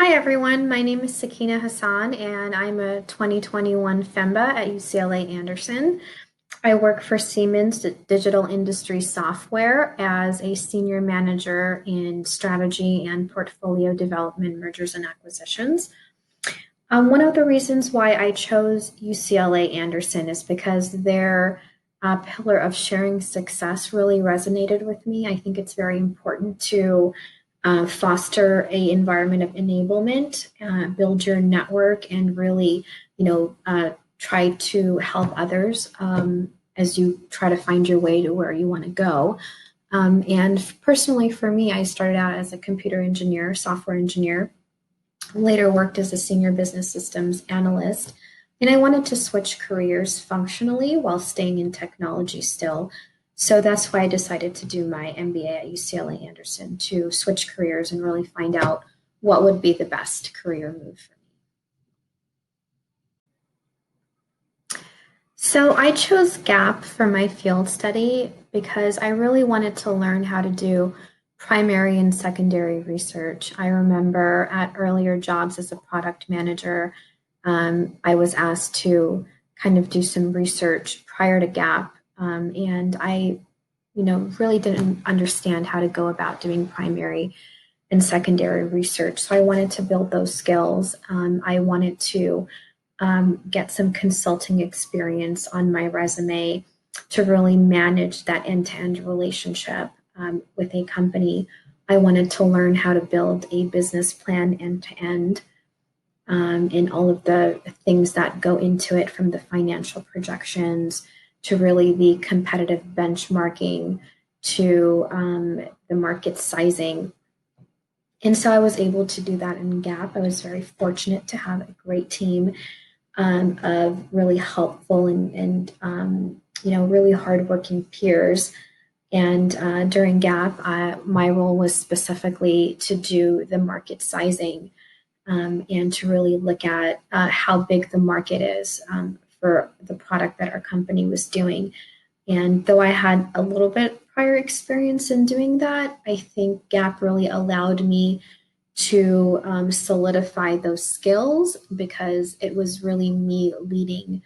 Hi everyone, my name is Sakina Hassan and I'm a 2021 FEMBA at UCLA Anderson. I work for Siemens Digital Industry Software as a senior manager in strategy and portfolio development, mergers and acquisitions. One of the reasons why I chose UCLA Anderson is because their pillar of sharing success really resonated with me. I think it's very important to foster a environment of enablement, build your network, and really, try to help others as you try to find your way to where you want to go. And personally, for me, I started out as a computer engineer, software engineer, later worked as a senior business systems analyst, and I wanted to switch careers functionally while staying in technology still. So that's why I decided to do my MBA at UCLA Anderson to switch careers and really find out what would be the best career move for me. So I chose GAP for my field study because I really wanted to learn how to do primary and secondary research. I remember at earlier jobs as a product manager, I was asked to kind of do some research prior to GAP, and I, really didn't understand how to go about doing primary and secondary research. So I wanted to build those skills. I wanted to get some consulting experience on my resume to really manage that end-to-end relationship with a company. I wanted to learn how to build a business plan end-to-end and all of the things that go into it, from the financial projections to really the competitive benchmarking to the market sizing. And so I was able to do that in GAP. I was very fortunate to have a great team of really helpful and really hardworking peers. And during GAP, my role was specifically to do the market sizing and to really look at how big the market is for the product that our company was doing. And though I had a little bit prior experience in doing that, I think GAP really allowed me to solidify those skills because it was really me leading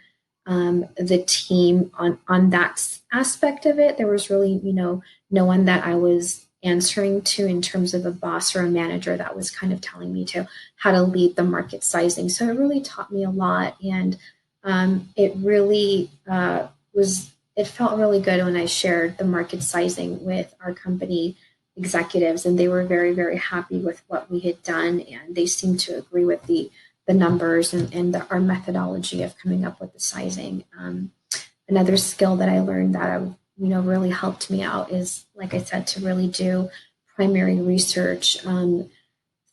the team on that aspect of it. There was really, no one that I was answering to in terms of a boss or a manager that was kind of telling me to how to lead the market sizing. So it really taught me a lot, and it really it felt really good when I shared the market sizing with our company executives, and they were very, very happy with what we had done, and they seemed to agree with the numbers and our methodology of coming up with the sizing. Another skill that I learned that really helped me out is, like I said, to really do primary research.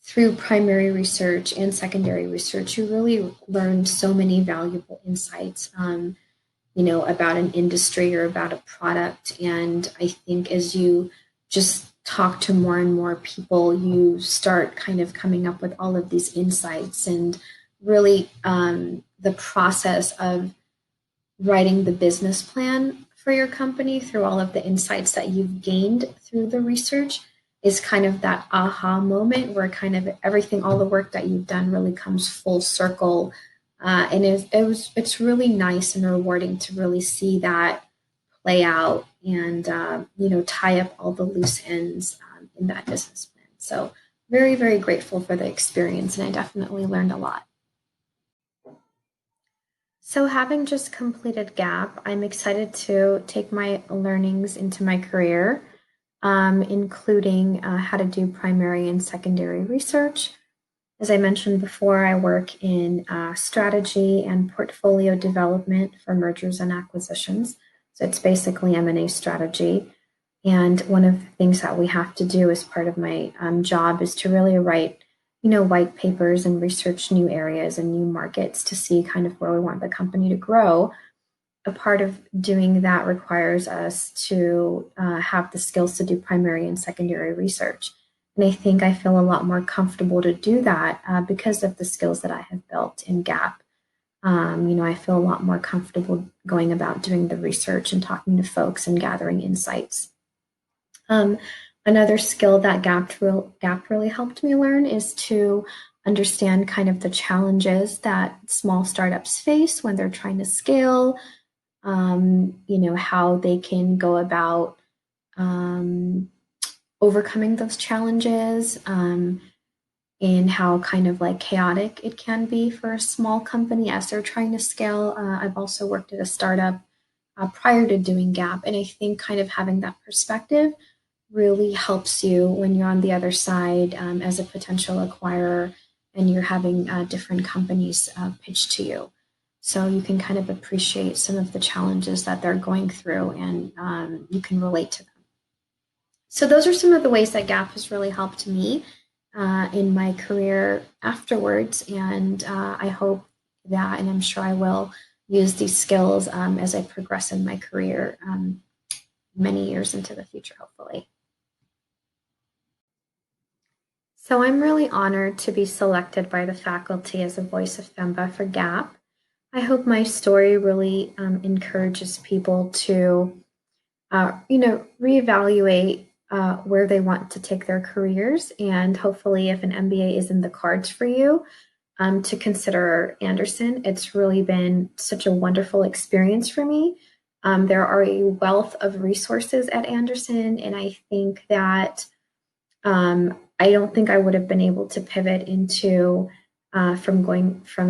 Through primary research and secondary research, you really learn so many valuable insights, about an industry or about a product. And I think as you just talk to more and more people, you start kind of coming up with all of these insights, and really the process of writing the business plan for your company through all of the insights that you've gained through the research is kind of that aha moment where kind of everything, all the work that you've done really comes full circle. And it's really nice and rewarding to really see that play out and, tie up all the loose ends in that business plan. So very, very grateful for the experience, and I definitely learned a lot. So having just completed GAP, I'm excited to take my learnings into my career, including how to do primary and secondary research. As I mentioned before, I work in strategy and portfolio development for mergers and acquisitions. So it's basically M&A strategy. And one of the things that we have to do as part of my job is to really write, white papers and research new areas and new markets to see kind of where we want the company to grow. A part of doing that requires us to have the skills to do primary and secondary research. And I think I feel a lot more comfortable to do that because of the skills that I have built in GAP. I feel a lot more comfortable going about doing the research and talking to folks and gathering insights. Another skill that GAP really helped me learn is to understand kind of the challenges that small startups face when they're trying to scale, how they can go about overcoming those challenges, and how kind of like chaotic it can be for a small company as they're trying to scale. I've also worked at a startup prior to doing GAP, and I think kind of having that perspective really helps you when you're on the other side as a potential acquirer and you're having different companies pitch to you. So you can kind of appreciate some of the challenges that they're going through, and you can relate to them. So those are some of the ways that GAP has really helped me in my career afterwards. And I hope that, and I'm sure I will use these skills as I progress in my career many years into the future, hopefully. So I'm really honored to be selected by the faculty as a Voice of FEMBA for GAP. I hope my story really encourages people to, reevaluate where they want to take their careers, and hopefully, if an MBA is in the cards for you, to consider Anderson. It's really been such a wonderful experience for me. There are a wealth of resources at Anderson, and I think that I don't think I would have been able to pivot into from going from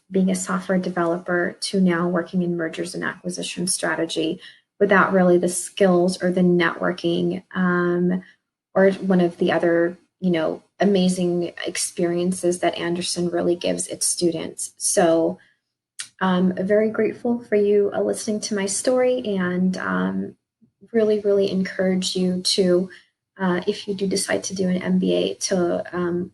being a software developer to now working in mergers and acquisition strategy without really the skills or the networking or one of the other amazing experiences that Anderson really gives its students. So I'm very grateful for you listening to my story, and really encourage you to, if you do decide to do an MBA, to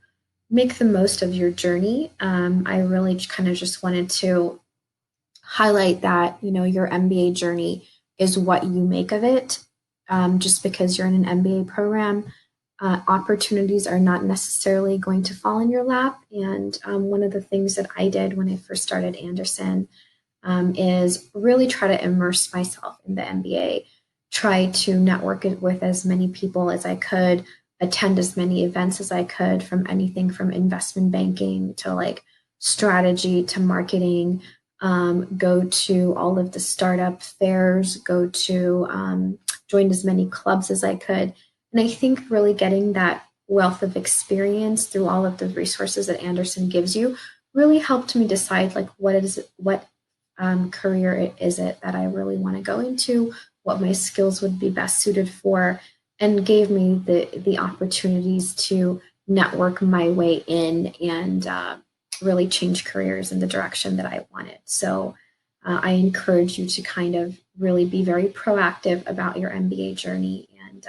make the most of your journey. I really kind of just wanted to highlight that, your MBA journey is what you make of it. Just because you're in an MBA program, opportunities are not necessarily going to fall in your lap. And one of the things that I did when I first started Anderson is really try to immerse myself in the MBA, try to network with as many people as I could, attend as many events as I could, from anything from investment banking to like strategy to marketing, go to all of the startup fairs, go to join as many clubs as I could. And I think really getting that wealth of experience through all of the resources that Anderson gives you really helped me decide like what career is it that I really want to go into, what my skills would be best suited for, and gave me the opportunities to network my way in and really change careers in the direction that I wanted. So I encourage you to kind of really be very proactive about your MBA journey, and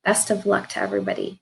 best of luck to everybody.